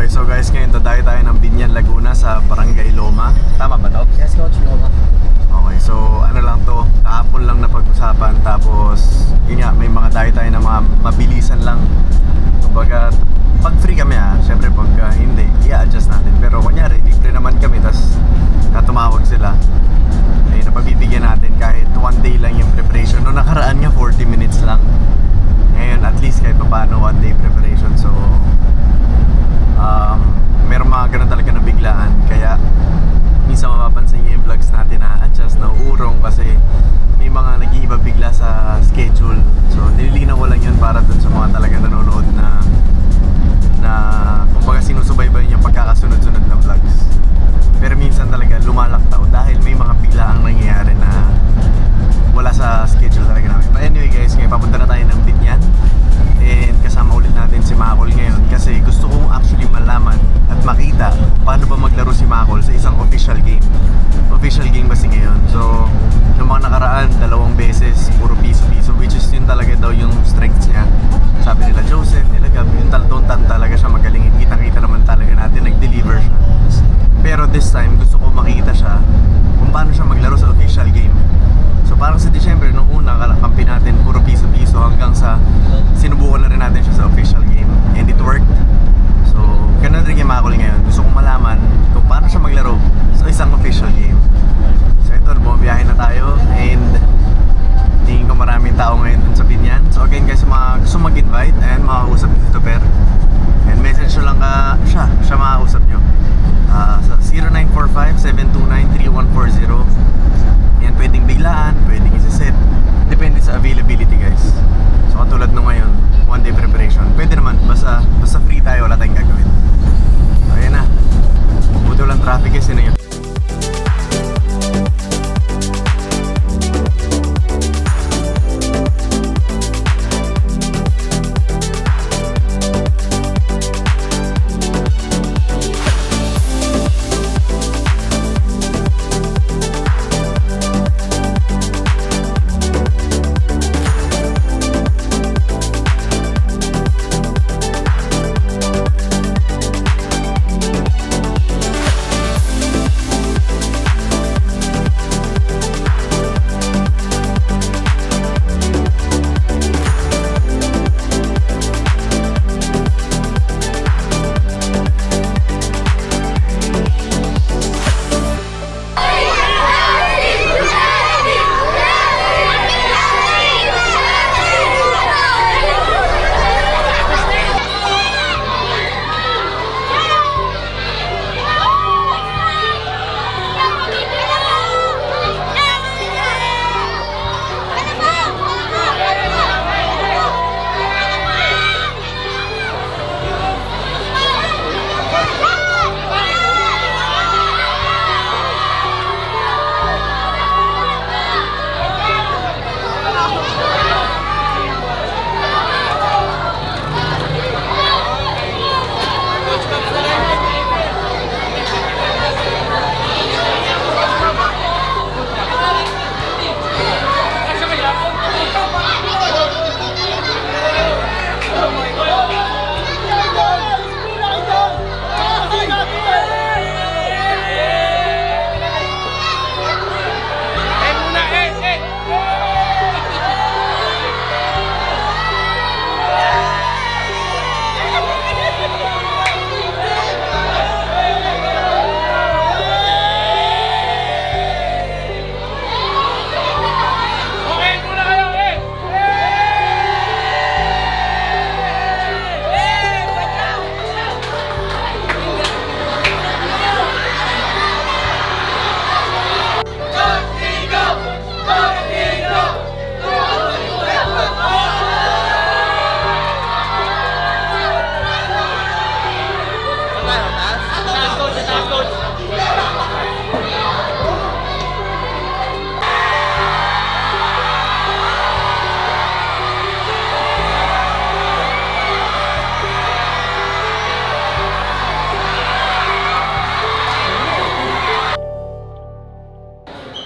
Okay, so guys, ngayon dadayo tayo ng Binyan, Laguna sa Barangay Loma. Tama ba to? Yes, Coach, Loma. Okay, so ano lang to, kahapon lang na pag-usapan. Tapos, yun nga, may mga dayo tayo na mga mabilisan lang. Kumbaga, pag free kami syempre pag hindi, i-adjust natin. Pero kunyari, libre naman kami, tas tumawag sila. Eh, napabibigyan natin kahit 1 day lang yung preparation. Noong nakaraan nga, 40 minutes lang. Ngayon, at least kahit paano 1 day preparation. So, meron mga ganun talaga na biglaan. Kaya, minsan mapapansin nyo yung vlogs natin na adjust, na uurong kasi may mga nag-iiba bigla sa schedule. So, nililinaw ko lang yun para dun sa mga talaga nanonood na kumbaga sinusubaybayan yung pagkakasunod-sunod na vlogs. Pero minsan talaga lumalaktaw dahil may mga biglaang nangyayari na wala sa schedule talaga namin. But anyway guys, ngayon papunta na tayo ng Binyan. And kasama ulit natin si Makol ngayon kasi gusto kong actually malaman at makita paano ba maglaro si Makol sa isang official game. Official game kasi ngayon. So, noong mga nakaraan, 2 beses, puro piso-piso, which is yun talaga daw yung strengths niya. Sabi nila Joseph, nila Gab, yung doon talaga siya magaling. Kitang-kita naman talaga natin, nag-deliver siya. Pero this time, gusto ko makita siya kung paano siya maglaro sa official game. So parang sa December, nung una, kampi natin, puro piso-piso hanggang sa sinubukan na rin natin siya sa official game. And it worked. So, ganun rin yung Makol ngayon. Gusto kong malaman kung paano siya maglaro sa isang official game. So ito, bumabiyahe na tayo. And tingin ko maraming tao ngayon dun sa Binyan. So again guys, mga gusto mag-invite, ayan, makakausap ni Tito Per. And message nyo lang siya makakausap nyo. Sa 0945-729-3140. Yan, pwedeng biglaan, pwedeng isa-set. Depende sa availability guys. So katulad nung ngayon, 1 day preparation. Pwede naman, basta free tayo, wala tayong gagawin. So ayan na. Buti walang traffic guys, yun na yun.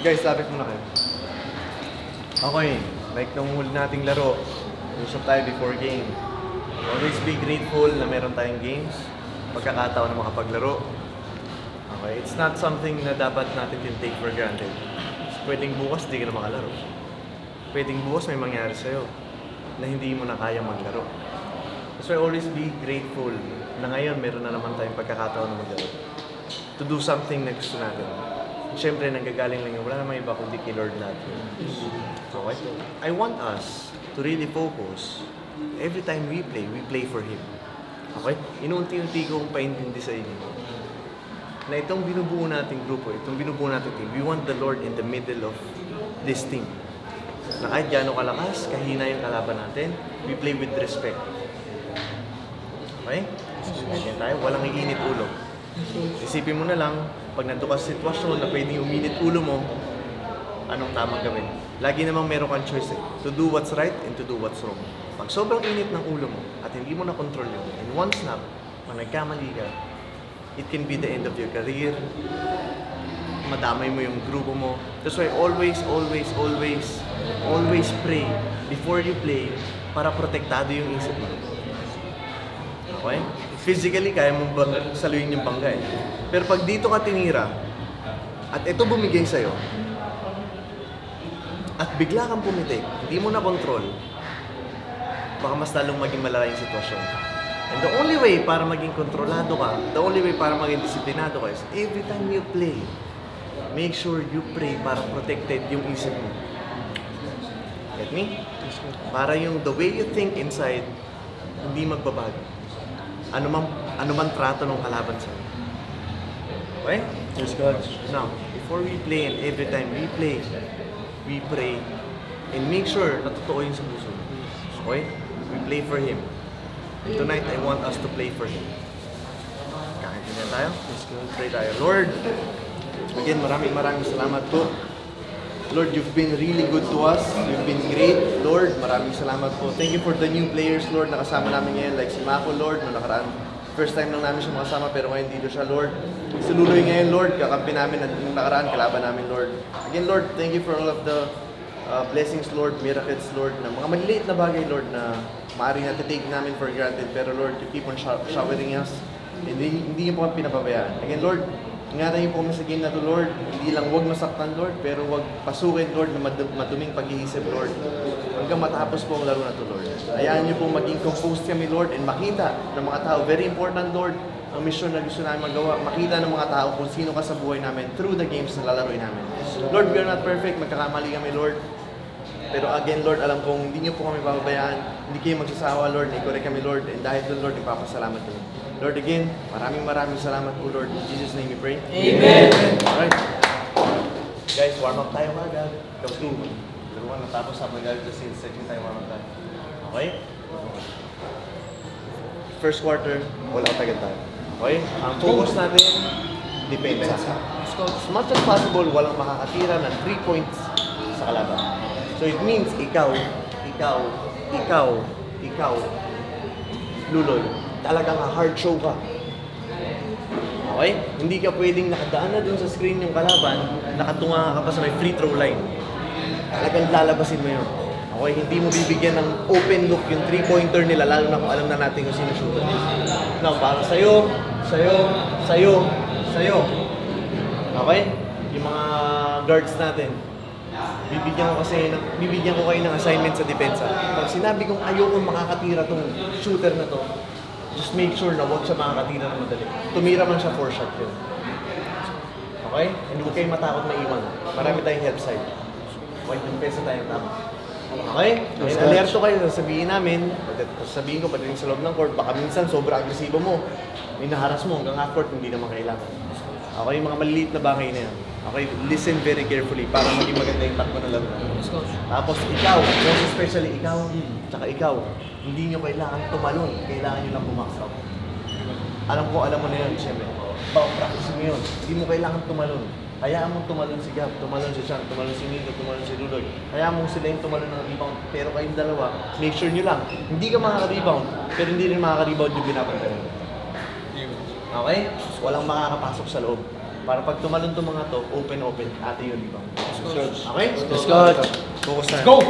Guys, lapit muna kayo. Okay, like nung huli nating laro, usap tayo before game. Always be grateful na meron tayong games. pagkakataon na makapaglaro. Okay? It's not something na dapat natin take for granted. Pwedeng bukas di ka na makalaro. Pwedeng bukas may mangyari sa'yo na hindi mo na kaya maglaro. So always be grateful na ngayon meron na naman tayong pagkakataon na maglaro. To do something na gusto natin. Siyempre, nanggagaling lang yun. Wala naman iba kundi kay Lord natin. Okay? I want us to really focus. Every time we play for Him. Okay? Inunti-unti kong paintindi sa inyo na itong binubuo nating grupo, itong binubuo nating team, we want the Lord in the middle of this team. Na kahit gaano kalakas, kahina yung kalaban natin, we play with respect. Okay? Ganyan tayo, walang iinit ulo. Isipin mo na lang, pag nandun ka sa sitwasyon na pwedeng uminit ulo mo, anong tamang gawin? Lagi namang meron kang choice to do what's right and to do what's wrong. Pag sobrang init ng ulo mo at hindi mo na control yun, in one snap, pag nagkamali ka, it can be the end of your career. Madamay mo yung grupo mo. That's why always pray before you play para protektado yung isip mo. Okay? Physically, kaya mo saluhin yung bangga eh. Pero pag dito ka tinira, at ito bumigay sa'yo, at bigla kang pumitik, hindi mo na control, baka mas lalong maging malala yung sitwasyon. And the only way para maging kontrolado ka, the only way para maging disiplinado ka is every time you play, make sure you pray para protected yung isip mo. Get me? Para yung the way you think inside, hindi magbabago. Ano man trato ng kalaban sa'yo. Okay? Yes, God. Now, before we play and every time we play, we pray and make sure na totoo yung sa puso. Okay? We play for Him. And tonight, I want us to play for Him. Kakaintindihan tayo? Pray tayo. Lord, again, maraming salamat po. Lord, you've been really good to us. You've been great. Lord, maraming salamat po. Thank you for the new players, Lord, nakasama namin ngayon. Like si Mako, Lord, no nakaraan. First time lang namin siya makasama, pero ngayon dito siya, Lord. Si Luloy ngayon, Lord, kakampi namin at yung nakaraan, kalaban namin, Lord. Again, Lord, thank you for all of the blessings, Lord, miracles, Lord, na mga maliliit na bagay, Lord, na maaaring natitake namin for granted. Pero, Lord, you keep on showering us. Hindi niyo po kami pinapabayaan. Again, Lord, ingatan niyo po kami sa game na to, Lord. Hindi lang huwag masaktan, Lord, pero huwag pasukin, Lord, na maduming pag-iisip, Lord. Hanggang matapos po ang laro na to, Lord. Hayaan niyo po maging composed kami, Lord, and makita ng mga tao. Very important, Lord, ang mission na gusto namin magawa. Makita ng mga tao kung sino ka sa buhay namin through the games na lalaroin namin. Lord, we are not perfect. Magkakamali kami, Lord. Pero again, Lord, alam kong hindi niyo po kami bababayaan. Hindi kayo magsasawa, Lord. I-correct kami, Lord. And dahil doon, Lord, ipapasalamat ko. Lord, again, maraming salamat po, Lord. In Jesus' name we pray. Amen! Alright. Guys, warm up tayo agad. Go to. Laruan, natapos sa magalit sa sales section tayo, warm up tayo. Okay? First quarter, wala tagal tayo. Okay? Ang focus natin, depensa. As much as possible, walang makakatira ng 3 points sa kalaban. So it means ikaw, Luloy, talagang hard show ka. Okay? Hindi ka pwedeng nakadaan na dun sa screen yung kalaban, nakatunga ka pa sa may free throw line. Talagang lalabasin mo yun. Okay? Hindi mo bibigyan ng open look yung 3-pointer nila, lalo na kung alam na natin kung sino shooter. Now, para sa'yo. Okay? Yung mga guards natin. Bibigyan ko kayo ng assignment sa depensa. Pag sinabi kong ayokong makakatira tong shooter na to, just make sure na huwag siya makakatira na madali. Tumira man siya 4 shot yun. Okay? Hindi huwag kayong matakot na iwan. Marami tayong help side. Okay, depensa tayong tama. Okay? And alerto kayo, sasabihin namin, sasabihin ko pagdating sa loob ng court, baka minsan sobrang agresibo mo, may naharas mo hanggang half court, hindi naman kailangan. Okay, mga maliliit na bagay na yan. Okay, listen very carefully para maging maganda yung takbo ng laro. Tapos ikaw, most especially ikaw, tsaka ikaw, hindi nyo kailangan tumalon, kailangan nyo lang bumax out. Alam mo na yun, siyempre. Practice mo yun. Hindi mo kailangan tumalon. Hayaan mong tumalon si Gab, tumalon si Sean, tumalon si Nino, tumalon si Luloy. Hayaan mong sila yung tumalon ng rebound. Pero kayong dalawa, make sure nyo lang, hindi ka makaka-rebound, pero hindi rin makaka-rebound yung binabantayan. Okay? Walang makakapasok sa loob. Para pag tumalon itong mga to, open, ate yung rebound. Okay? Let's go! Focus na. Go!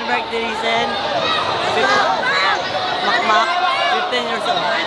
birthday, Risen. Makmak, 15 years old.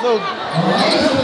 Usog.